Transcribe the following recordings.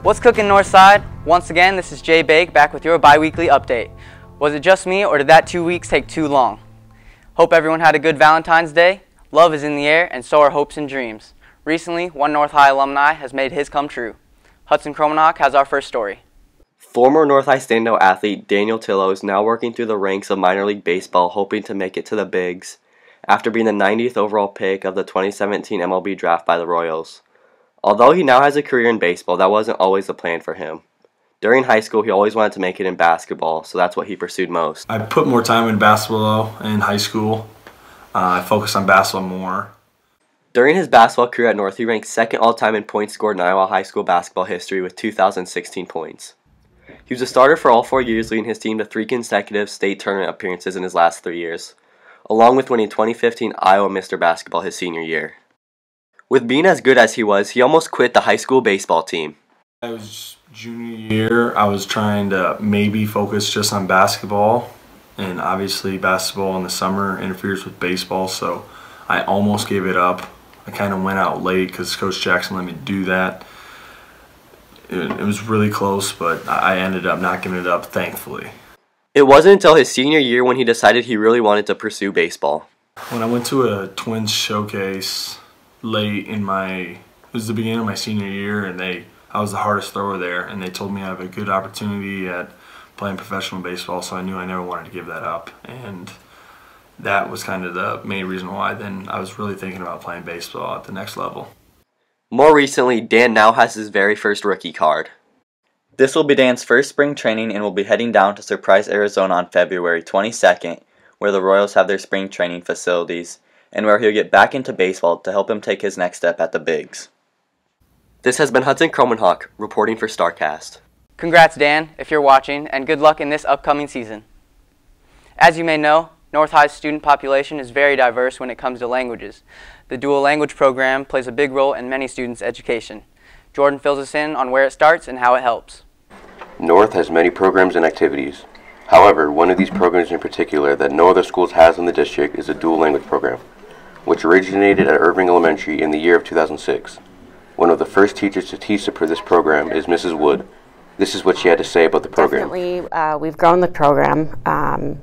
What's cooking Northside? Once again, this is Jay Bake back with your bi-weekly update. Was it just me, or did that 2 weeks take too long? Hope everyone had a good Valentine's Day. Love is in the air, and so are hopes and dreams. Recently, one North High alumni has made his come true. Hudson Kromenhoek has our first story. Former North High standout athlete Daniel Tillo is now working through the ranks of minor league baseball, hoping to make it to the bigs, after being the 90th overall pick of the 2017 MLB draft by the Royals. Although he now has a career in baseball, that wasn't always the plan for him. During high school, he always wanted to make it in basketball, so that's what he pursued most. I put more time in basketball in high school. I focused on basketball more. During his basketball career at North, he ranked second all-time in points scored in Iowa high school basketball history with 2,016 points. He was a starter for all 4 years, leading his team to 3 consecutive state tournament appearances in his last 3 years, along with winning 2015 Iowa Mr. Basketball his senior year. With being as good as he was, he almost quit the high school baseball team. I was junior year. I was trying to maybe focus just on basketball, and obviously basketball in the summer interferes with baseball, so I almost gave it up. I kind of went out late because Coach Jackson let me do that. It was really close, but I ended up not giving it up, thankfully. It wasn't until his senior year when he decided he really wanted to pursue baseball. When I went to a Twins showcase late in it was the beginning of my senior year, and I was the hardest thrower there, and they told me I have a good opportunity at playing professional baseball, so I knew I never wanted to give that up. And that was kind of the main reason why then I was really thinking about playing baseball at the next level. More recently, Dan now has his very first rookie card. This will be Dan's first spring training and will be heading down to Surprise, Arizona on February 22nd, where the Royals have their spring training facilities, and where he'll get back into baseball to help him take his next step at the bigs. This has been Hudson Kromenhoek, reporting for Starcast. Congrats, Dan, if you're watching, and good luck in this upcoming season. As you may know, North High's student population is very diverse when it comes to languages. The dual language program plays a big role in many students' education. Jordan fills us in on where it starts and how it helps. North has many programs and activities. However, one of these programs in particular that no other schools has in the district is a dual language program, which originated at Irving Elementary in the year of 2006. One of the first teachers to teach for this program is Mrs. Wood. This is what she had to say about the program. Definitely, we've grown the program.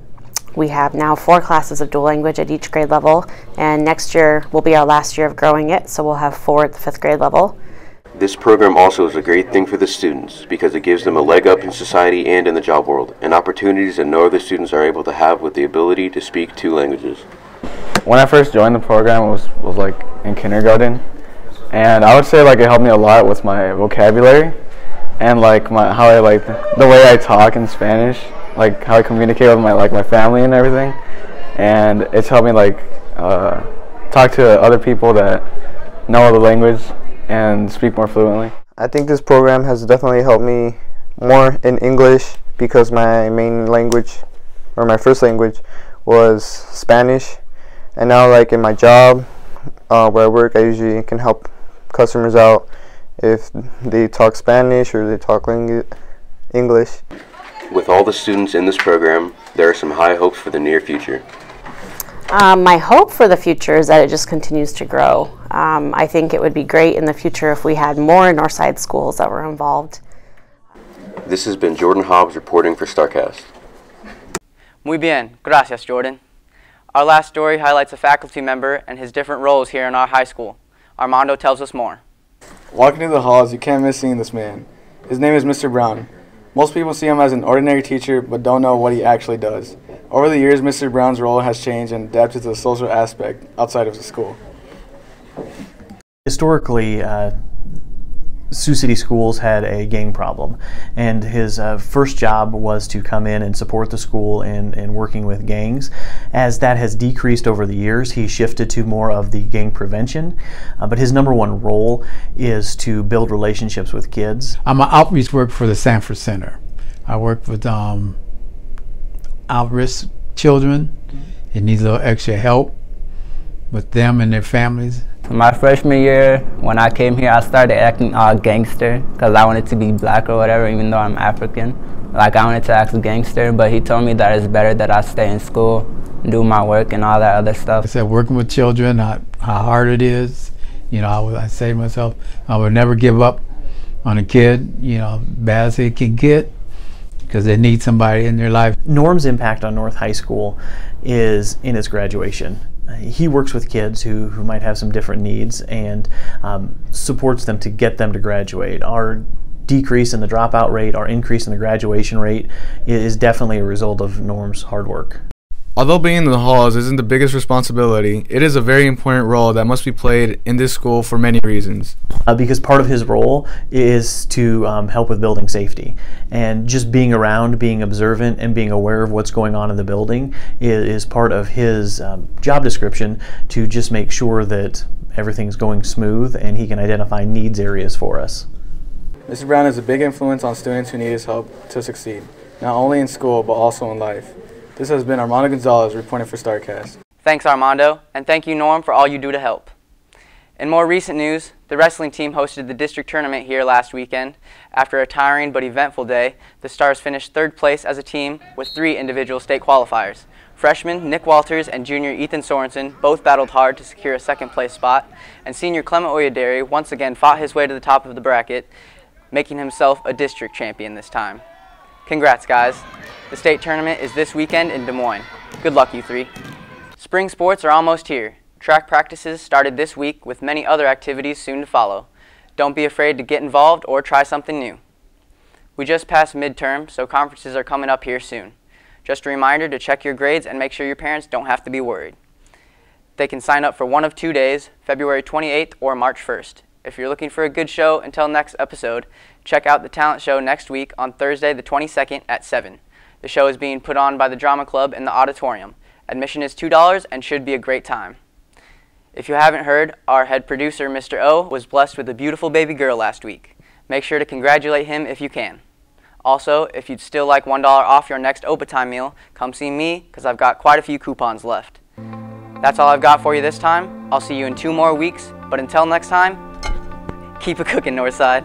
We have now 4 classes of dual language at each grade level, and next year will be our last year of growing it, so we'll have 4 at the 5th grade level. This program also is a great thing for the students because it gives them a leg up in society and in the job world, and opportunities that no other students are able to have with the ability to speak 2 languages. When I first joined the program, it was like in kindergarten, and I would say like it helped me a lot with my vocabulary and like how I like the way I talk in Spanish, like how I communicate with my family and everything, and it's helped me like talk to other people that know the language and speak more fluently. I think this program has definitely helped me more in English because my main language, or my first language, was Spanish, and now like in my job where I work, I usually can help customers out if they talk Spanish or they talk English. With all the students in this program, there are some high hopes for the near future. My hope for the future is that it just continues to grow. I think it would be great in the future if we had more Northside schools that were involved. This has been Jordan Hobbs reporting for Starcast. Muy bien. Gracias, Jordan. Our last story highlights a faculty member and his different roles here in our high school. Armando tells us more. Walking through the halls, you can't miss seeing this man. His name is Mr. Brown. Most people see him as an ordinary teacher, but don't know what he actually does. Over the years, Mr. Brown's role has changed and adapted to the social aspect outside of the school. Historically, Sioux City schools had a gang problem, and his first job was to come in and support the school in working with gangs. As that has decreased over the years, he shifted to more of the gang prevention, but his number one role is to build relationships with kids. I'm an outreach worker for the Sanford Center. I work with at-risk children that need a little extra help with them and their families. My freshman year, when I came here, I started acting all gangster because I wanted to be black or whatever, even though I'm African. Like, I wanted to act gangster, but he told me that it's better that I stay in school, do my work and all that other stuff. I said working with children, how hard it is. You know, I say to myself, I would never give up on a kid, you know, bad as it can get, because they need somebody in their life. Norm's impact on North High School is in its graduation. He works with kids who might have some different needs and supports them to get them to graduate. Our decrease in the dropout rate, our increase in the graduation rate is definitely a result of Norm's hard work. Although being in the halls isn't the biggest responsibility, it is a very important role that must be played in this school for many reasons. Because part of his role is to help with building safety. And just being around, being observant, and being aware of what's going on in the building is part of his job description, to just make sure that everything's going smooth and he can identify needs areas for us. Mr. Brown is a big influence on students who need his help to succeed, not only in school but also in life. This has been Armando Gonzalez reporting for Starcast. Thanks, Armando, and thank you, Norm, for all you do to help. In more recent news, the wrestling team hosted the district tournament here last weekend. After a tiring but eventful day, the Stars finished third place as a team with 3 individual state qualifiers. Freshman Nick Walters and junior Ethan Sorensen both battled hard to secure a second place spot, and senior Clement Oyedere once again fought his way to the top of the bracket, making himself a district champion this time. Congrats, guys. The state tournament is this weekend in Des Moines. Good luck, you 3. Spring sports are almost here. Track practices started this week with many other activities soon to follow. Don't be afraid to get involved or try something new. We just passed midterm, so conferences are coming up here soon. Just a reminder to check your grades and make sure your parents don't have to be worried. They can sign up for one of 2 days, February 28th or March 1st. If you're looking for a good show until next episode, check out the talent show next week on Thursday the 22nd at 7. The show is being put on by the Drama Club in the auditorium. Admission is $2 and should be a great time. If you haven't heard, our head producer, Mr. O, was blessed with a beautiful baby girl last week. Make sure to congratulate him if you can. Also, if you'd still like $1 off your next OPA time meal, come see me, because I've got quite a few coupons left. That's all I've got for you this time. I'll see you in 2 more weeks, but until next time, keep it cooking, Northside.